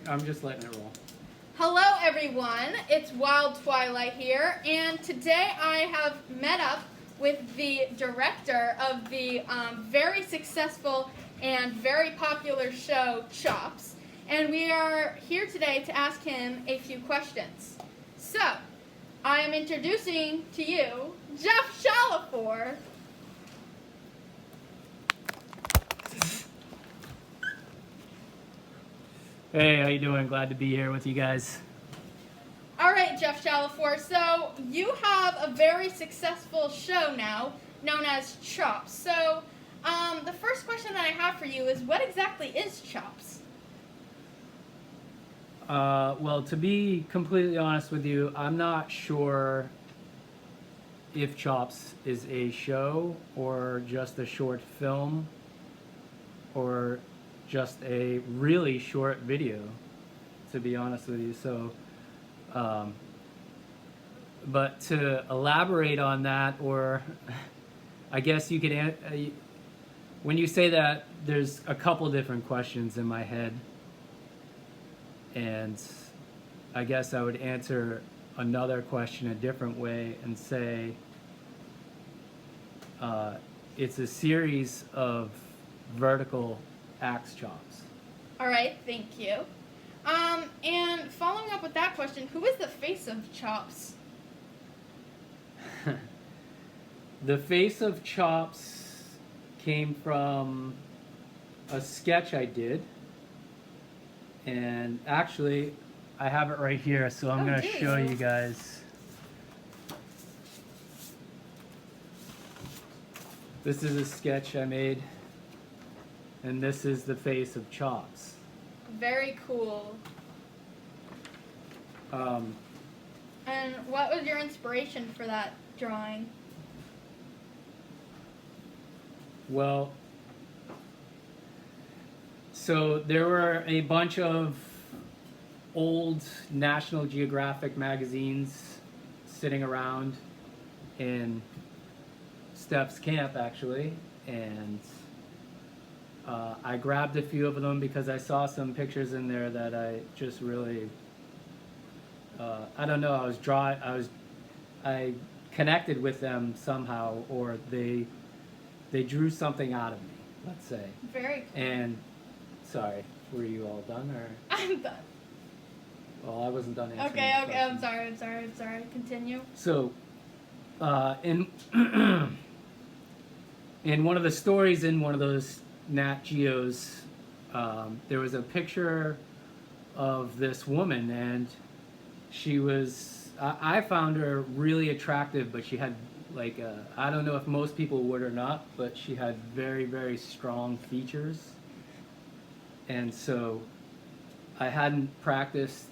I'm just letting it roll. Hello everyone, it's Wild Twilight here, and today I have met up with the director of the very successful and very popular show, Chops, and we are here today to ask him a few questions. So, I am introducing to you, Jeff Shalafor. Hey, how you doing? Glad to be here with you guys. All right, Jeff Shalafor. So you have a very successful show now, known as Chops. So the first question that I have for you is, what exactly is Chops? Well, to be completely honest with you, I'm not sure if Chops is a show or just a short film or just a really short video, to be honest with you. So, but to elaborate on that, or I guess you could, when you say that, there's a couple different questions in my head. And I guess I would answer another question a different way and say it's a series of vertical axe chops. All right, thank you. And following up with that question, who is the face of Chops? The face of Chops came from a sketch I did. And actually, I have it right here, so I'm going to show you guys. This is a sketch I made, and this is the face of Chops. Very cool. And what was your inspiration for that drawing? Well, so there were a bunch of old National Geographic magazines sitting around in Steph's camp, actually, and I grabbed a few of them because I saw some pictures in there that I just really, I don't know, I connected with them somehow, or they drew something out of me, let's say. Very cool. And sorry, were you all done, or? I'm done. Well, I wasn't done answering. Okay, I'm sorry. Continue. So, in in one of the stories in one of those Nat Geos, there was a picture of this woman, and she was, I found her really attractive, but she had like, I don't know if most people would or not, but she had very, very strong features. And so I hadn't practiced,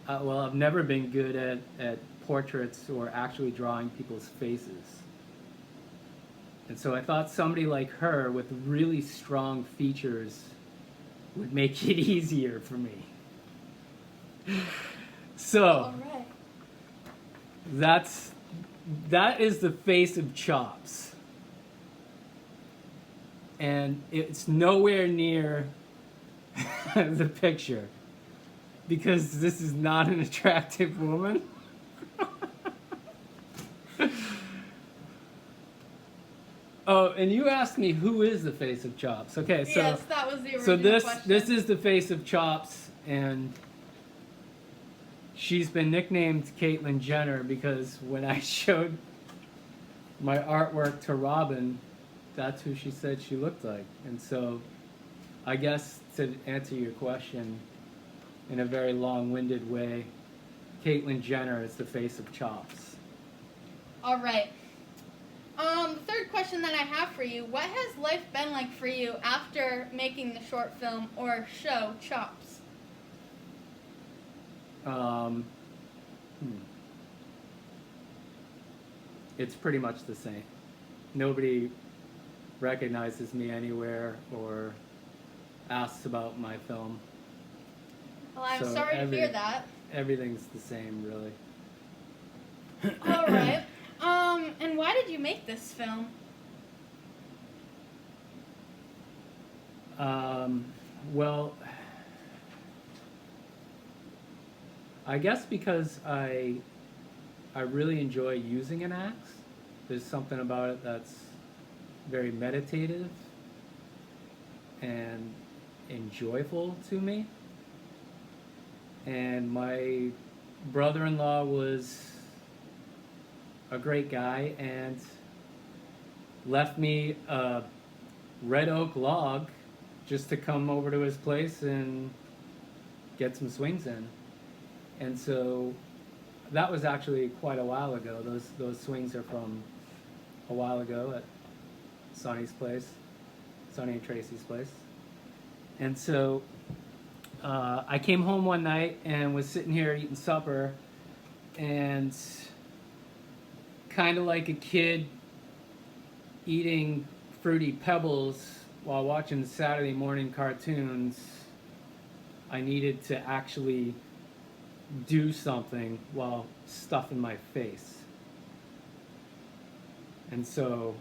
well, I've never been good at portraits or actually drawing people's faces. And so I thought somebody like her with really strong features would make it easier for me. So, all right. that is the face of Chops. And it's nowhere near the picture, because this is not an attractive woman. Oh, and you asked me who is the face of Chops. Okay, so yes, that was the original question. This is the face of Chops, and she's been nicknamed Caitlyn Jenner because when I showed my artwork to Robin, that's who she said she looked like. And so I guess to answer your question in a very long-winded way, Caitlyn Jenner is the face of Chops. All right. The third question that I have for you, what has life been like for you after making the short film or show Chops? It's pretty much the same. Nobody recognizes me anywhere or asks about my film. Well, I'm sorry to hear that. Everything's the same, really. All right. And why did you make this film? Well, I guess because I really enjoy using an axe. There's something about it that's very meditative and enjoyable to me. And my brother-in-law was a great guy and left me a red oak log just to come over to his place and get some swings in. And so that was actually quite a while ago. Those swings are from a while ago at Sonny's place, Sonny and Tracy's place. And so I came home one night and was sitting here eating supper, and kind of like a kid eating Fruity Pebbles while watching Saturday morning cartoons, I needed to actually do something while stuffing my face. And so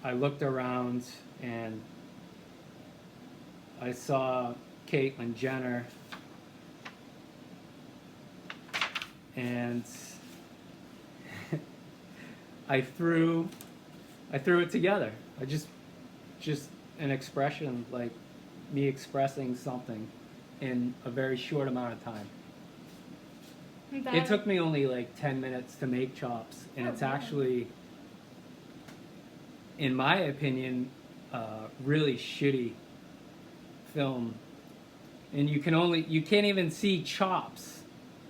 I looked around and I saw Caitlyn Jenner, and I threw it together. I just an expression, like me expressing something in a very short amount of time. It took me only like 10 minutes to make chops, and it's actually, in my opinion, really shitty film. And you can't even see chops.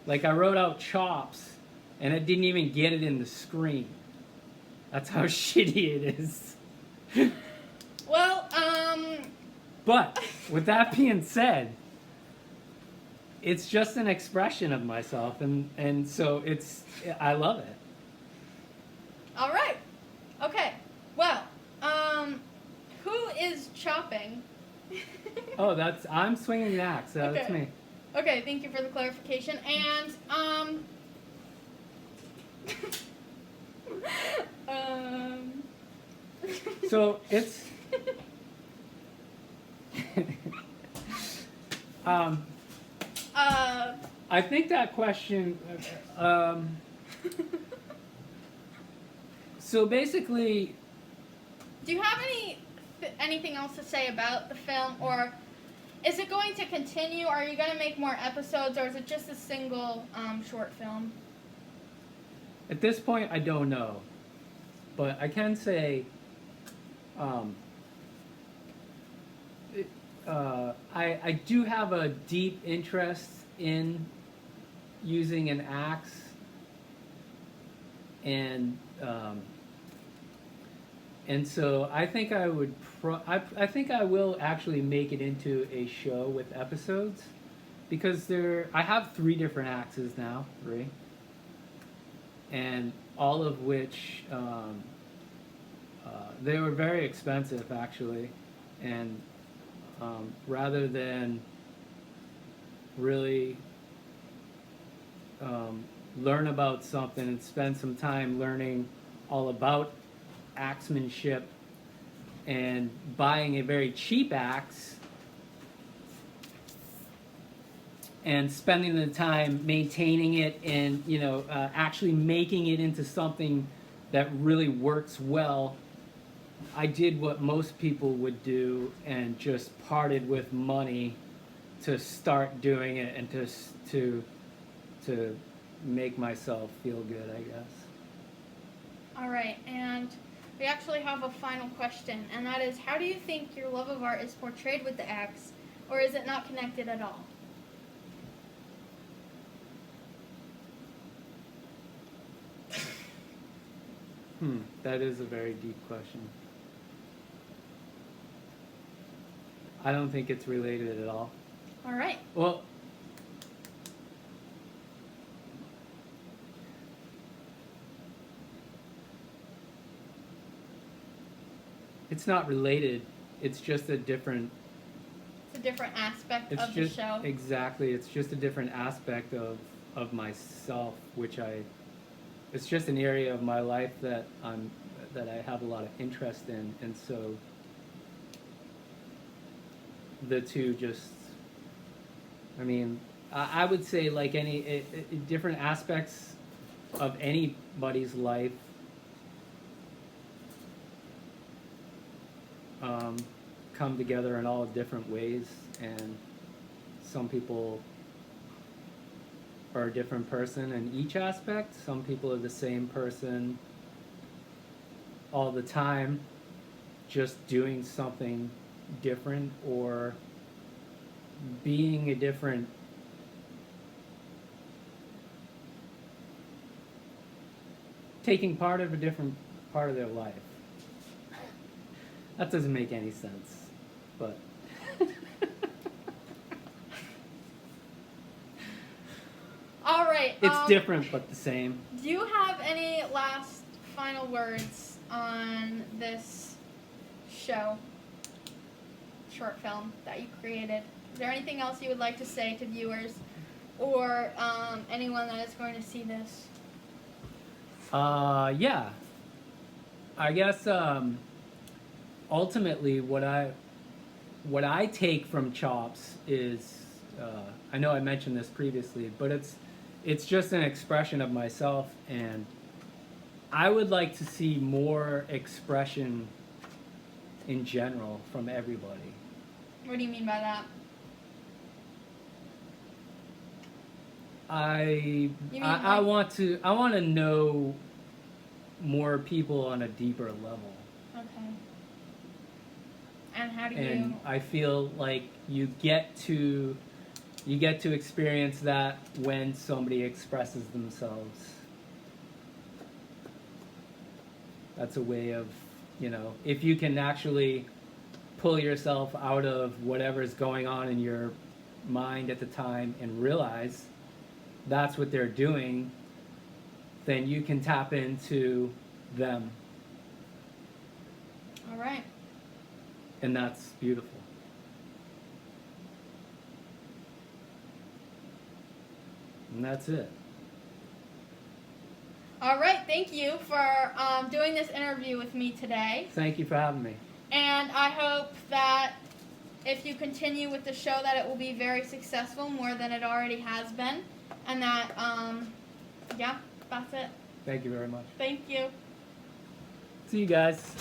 Like, I wrote out chops, and it didn't even get it in the screen. That's how shitty it is. Well, But with that being said, it's just an expression of myself, and so I love it. all right. Okay. Well, who is chopping? Oh, I'm swinging the axe. So That's Okay. me. Okay, thank you for the clarification. And So it's I think that question. So basically, do you have anything else to say about the film, or is it going to continue? Are you going to make more episodes, or is it just a single short film? at this point, I don't know, but I can say, I do have a deep interest in using an axe, and so I think I would I think I will actually make it into a show with episodes, because I have 3 different axes now, 3, and all of which they were very expensive actually, and rather than really learn about something and spend some time learning all about axemanship and buying a very cheap axe and spending the time maintaining it and actually making it into something that really works well, I did what most people would do and just parted with money to start doing it and to make myself feel good, I guess. All right, and we actually have a final question, and that is, how do you think your love of art is portrayed with the axe, or is it not connected at all? That is a very deep question. I don't think it's related at all. All right. Well, it's not related. It's just a different. It's a different aspect It's of just the show. exactly. It's just a different aspect of myself, which it's just an area of my life that I have a lot of interest in, and so the two just, I mean, I would say like any different aspects of anybody's life come together in all different ways, and some people are a different person in each aspect. Some people are the same person all the time, just doing something different or being a different taking part of a different part of their life. That doesn't make any sense, but All right. it's different but the same. Do you have any last final words on this show, short film that you created? Is there anything else you would like to say to viewers or anyone that is going to see this? Yeah. I guess ultimately what I take from Chops is I know I mentioned this previously, but it's just an expression of myself, and I would like to see more expression in general from everybody. What do you mean by that? I want to know more people on a deeper level. Okay. And how do And you? I feel like you get to experience that when somebody expresses themselves. That's a way of, if you can actually pull yourself out of whatever's going on in your mind at the time and realize that's what they're doing, then you can tap into them. All right. And that's beautiful. And that's it. All right. Thank you for doing this interview with me today. Thank you for having me. And I hope that if you continue with the show that it will be very successful, more than it already has been. And that, yeah, that's it. Thank you very much. Thank you. See you guys.